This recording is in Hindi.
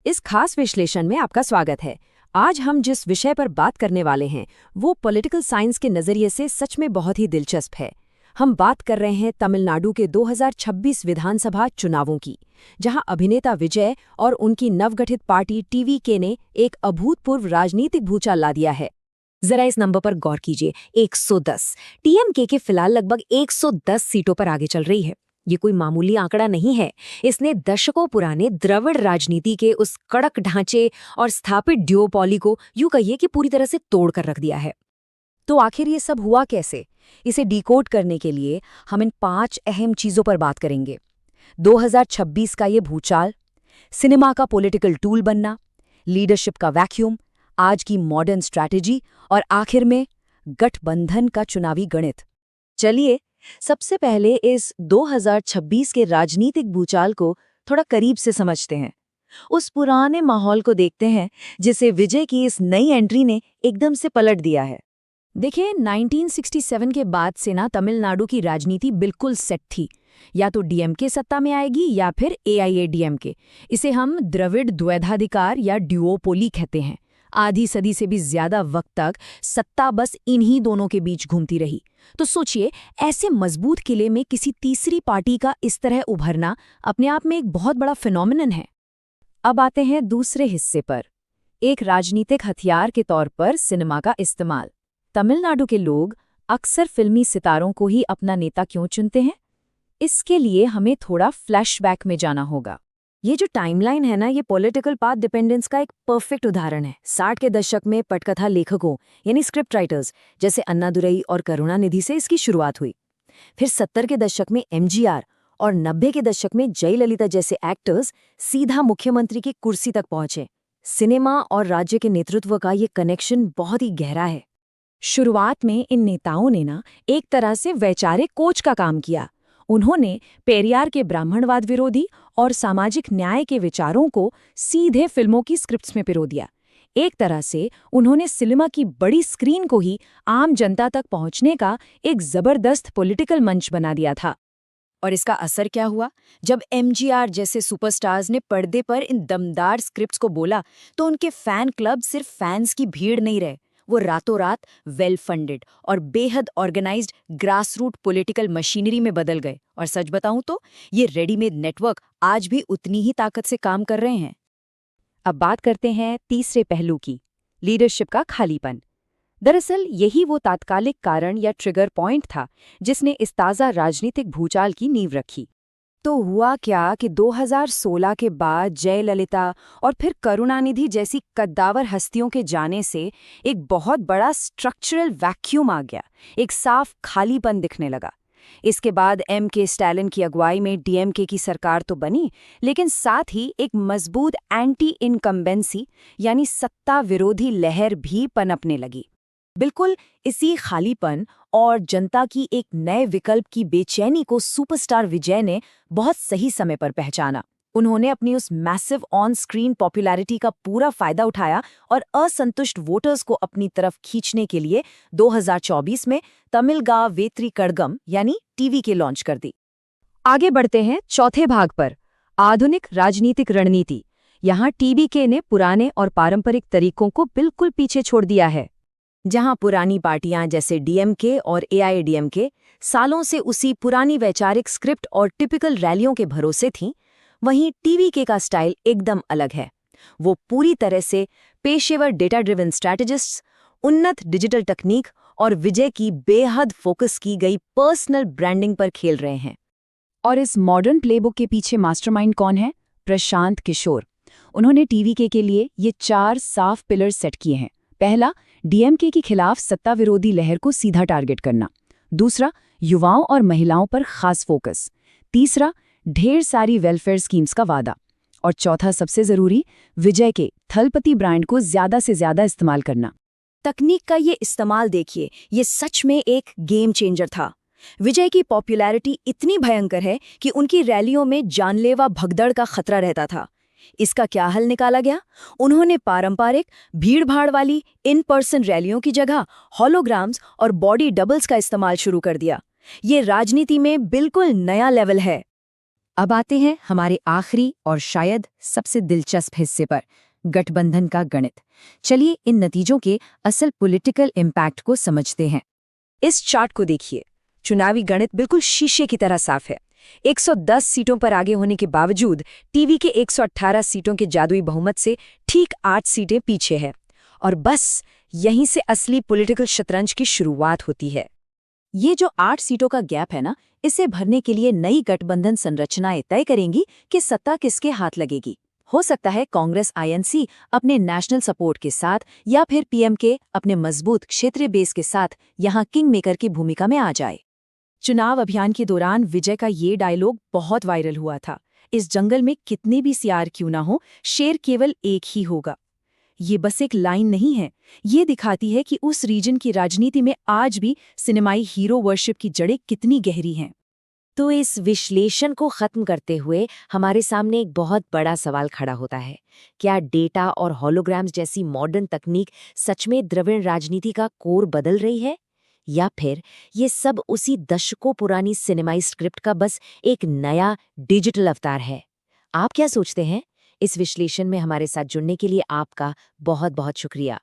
इस खास विश्लेषण में आपका स्वागत है। आज हम जिस विषय पर बात करने वाले हैं वो पॉलिटिकल साइंस के नज़रिए से सच में बहुत ही दिलचस्प है। हम बात कर रहे हैं तमिलनाडु के 2026 विधानसभा चुनावों की, जहां अभिनेता विजय और उनकी नवगठित पार्टी टीवीके ने एक अभूतपूर्व राजनीतिक भूचाल ला दिया है। जरा इस नंबर पर गौर कीजिए, 110। टीएमके के फिलहाल लगभग 110 सीटों पर आगे चल रही है। ये कोई मामूली आंकड़ा नहीं है। इसने दशकों पुराने द्रविड़ राजनीति के उस कड़क ढांचे और स्थापित ड्यूओपॉली को यूं कहिए कि पूरी तरह से तोड़ कर रख दिया है। तो आखिर ये सब हुआ कैसे? इसे डिकोड करने के लिए हम इन 5 अहम चीजों पर बात करेंगे। 2026 का ये भूचाल, सिनेमा का पॉलिटिकल टूल बनना, लीडरशिप का वैक्यूम, आज की मॉडर्न स्ट्रैटेजी और आखिर में गठबंधन का चुनावी गणित। चलिए सबसे पहले इस 2026 के राजनीतिक भूचाल को थोड़ा करीब से समझते हैं। उस पुराने माहौल को देखते हैं जिसे विजय की इस नई एंट्री ने एकदम से पलट दिया है। देखिए, 1967 के बाद से ना तमिलनाडु की राजनीति बिल्कुल सेट थी। या तो डीएमके सत्ता में आएगी या फिर एआईएडीएमके। इसे हम द्रविड़ द्वैधाधिकार या ड्यूओपोली कहते हैं। आधी सदी से भी ज्यादा वक्त तक सत्ता बस इन्हीं दोनों के बीच घूमती रही। तो सोचिए, ऐसे मजबूत किले में किसी तीसरी पार्टी का इस तरह उभरना अपने आप में एक बहुत बड़ा फिनोमिनन है। अब आते हैं दूसरे हिस्से पर, एक राजनीतिक हथियार के तौर पर सिनेमा का इस्तेमाल। तमिलनाडु के लोग अक्सर फिल्मी सितारों को ही अपना नेता क्यों चुनते हैं? इसके लिए हमें थोड़ा फ्लैशबैक में जाना होगा। ये जो टाइमलाइन है ना, ये पॉलिटिकल पाथ डिपेंडेंस का एक परफेक्ट उदाहरण है। 60 के दशक में पटकथा लेखकों यानी स्क्रिप्ट राइटर्स जैसे अन्नादुरई और करुणानिधि से इसकी शुरुआत हुई। फिर 70 के दशक में एमजीआर और 90 के दशक में जयललिता जैसे एक्टर्स सीधा मुख्यमंत्री की कुर्सी तक पहुंचे। सिनेमा और राज्य के नेतृत्व का ये कनेक्शन बहुत ही गहरा है। शुरुआत में इन नेताओं ने ना एक तरह से वैचारिक कोच का काम किया। उन्होंने पेरियार के ब्राह्मणवाद विरोधी और सामाजिक न्याय के विचारों को सीधे फिल्मों की स्क्रिप्ट्स में पिरो दिया। एक तरह से उन्होंने सिनेमा की बड़ी स्क्रीन को ही आम जनता तक पहुंचने का एक जबरदस्त पॉलिटिकल मंच बना दिया था। और इसका असर क्या हुआ? जब एमजीआर जैसे सुपरस्टार्स ने पर्दे पर इन दमदार स्क्रिप्ट्स को बोला, तो उनके फैन क्लब सिर्फ फैंस की भीड़ नहीं रहे, वो रातों रात वेल फंडेड और बेहद ऑर्गेनाइज्ड ग्रासरूट पॉलिटिकल मशीनरी में बदल गए। और सच बताऊं तो ये रेडीमेड नेटवर्क आज भी उतनी ही ताकत से काम कर रहे हैं। अब बात करते हैं तीसरे पहलू की, लीडरशिप का खालीपन। दरअसल यही वो तात्कालिक कारण या ट्रिगर पॉइंट था जिसने इस ताज़ा राजनीतिक भूचाल की नींव रखी। तो हुआ क्या कि 2016 के बाद जयललिता और फिर करुणानिधि जैसी कद्दावर हस्तियों के जाने से एक बहुत बड़ा स्ट्रक्चरल वैक्यूम आ गया, एक साफ खालीपन दिखने लगा। इसके बाद एम.के. स्टैलिन की अगुवाई में डीएमके की सरकार तो बनी, लेकिन साथ ही एक मजबूत एंटी इनकम्बेंसी यानी सत्ता विरोधी लहर भी पनपने लगी। बिल्कुल इसी खालीपन और जनता की एक नए विकल्प की बेचैनी को सुपरस्टार विजय ने बहुत सही समय पर पहचाना। उन्होंने अपनी उस मैसिव ऑन स्क्रीन पॉपुलैरिटी का पूरा फायदा उठाया और असंतुष्ट वोटर्स को अपनी तरफ खींचने के लिए 2024 में तमिलगा वेत्री कड़गम यानी टीवीके लॉन्च कर दी। आगे बढ़ते हैं चौथे भाग पर, आधुनिक राजनीतिक रणनीति। यहाँ टीवीके ने पुराने और पारंपरिक तरीकों को बिल्कुल पीछे छोड़ दिया है। जहां पुरानी पार्टियां जैसे डीएमके और एआईएडीएमके सालों से उसी पुरानी वैचारिक स्क्रिप्ट और टिपिकल रैलियों के भरोसे थीं, वहीं टीवीके का स्टाइल एकदम अलग है। वो पूरी तरह से पेशेवर डेटा ड्रिवन स्ट्रैटेजिस्ट्स, उन्नत डिजिटल तकनीक और विजय की बेहद फोकस की गई पर्सनल ब्रांडिंग पर खेल रहे हैं। और इस मॉडर्न प्लेबुक के पीछे मास्टरमाइंड कौन है? प्रशांत किशोर। उन्होंने टीवीके के लिए ये 4 साफ पिलर्स सेट किए हैं। पहला, डीएमके के खिलाफ सत्ता विरोधी लहर को सीधा टारगेट करना। दूसरा, युवाओं और महिलाओं पर खास फोकस। तीसरा, ढेर सारी वेलफेयर स्कीम्स का वादा। और चौथा, सबसे जरूरी, विजय के थलपति ब्रांड को ज्यादा से ज्यादा इस्तेमाल करना। तकनीक का ये इस्तेमाल देखिए, ये सच में एक गेम चेंजर था। विजय की पॉपुलैरिटी इतनी भयंकर है कि उनकी रैलियों में जानलेवा भगदड़ का खतरा रहता था। इसका क्या हल निकाला गया? उन्होंने पारंपरिक भीड़-भाड़ वाली इन पर्सन रैलियों की जगह होलोग्राम्स और बॉडी डबल्स का इस्तेमाल शुरू कर दिया। ये राजनीति में बिल्कुल नया लेवल है। अब आते हैं हमारे आखिरी और शायद सबसे दिलचस्प हिस्से पर, गठबंधन का गणित। चलिए इन नतीजों के असल पॉलिटिकल इम्पैक्ट को समझते हैं। इस चार्ट को देखिए। चुनावी गणित बिल्कुल शीशे की तरह साफ है। 110 सीटों पर आगे होने के बावजूद टीवी के 118 सीटों के जादुई बहुमत से ठीक 8 सीटें पीछे है। और बस यहीं से असली पॉलिटिकल शतरंज की शुरुआत होती है। ये जो 8 सीटों का गैप है ना, इसे भरने के लिए नई गठबंधन संरचनाएं तय करेंगी कि सत्ता किसके हाथ लगेगी। हो सकता है कांग्रेस आईएनसी अपने नेशनल सपोर्ट के साथ या फिर पीएमके अपने मजबूत क्षेत्रीय बेस के साथ यहाँ किंग मेकर की भूमिका में आ जाए। चुनाव अभियान के दौरान विजय का ये डायलॉग बहुत वायरल हुआ था, इस जंगल में कितने भी सियार क्यों ना हो, शेर केवल एक ही होगा। ये बस एक लाइन नहीं है, ये दिखाती है कि उस रीजन की राजनीति में आज भी सिनेमाई हीरो वर्शिप की जड़ें कितनी गहरी हैं। तो इस विश्लेषण को खत्म करते हुए हमारे सामने एक बहुत बड़ा सवाल खड़ा होता है। क्या डेटा और होलोग्राम्स जैसी मॉडर्न तकनीक सच में द्रविड़ राजनीति का कोर बदल रही है, या फिर ये सब उसी दशकों पुरानी सिनेमाई स्क्रिप्ट का बस एक नया डिजिटल अवतार है? आप क्या सोचते हैं? इस विश्लेषण में हमारे साथ जुड़ने के लिए आपका बहुत बहुत शुक्रिया।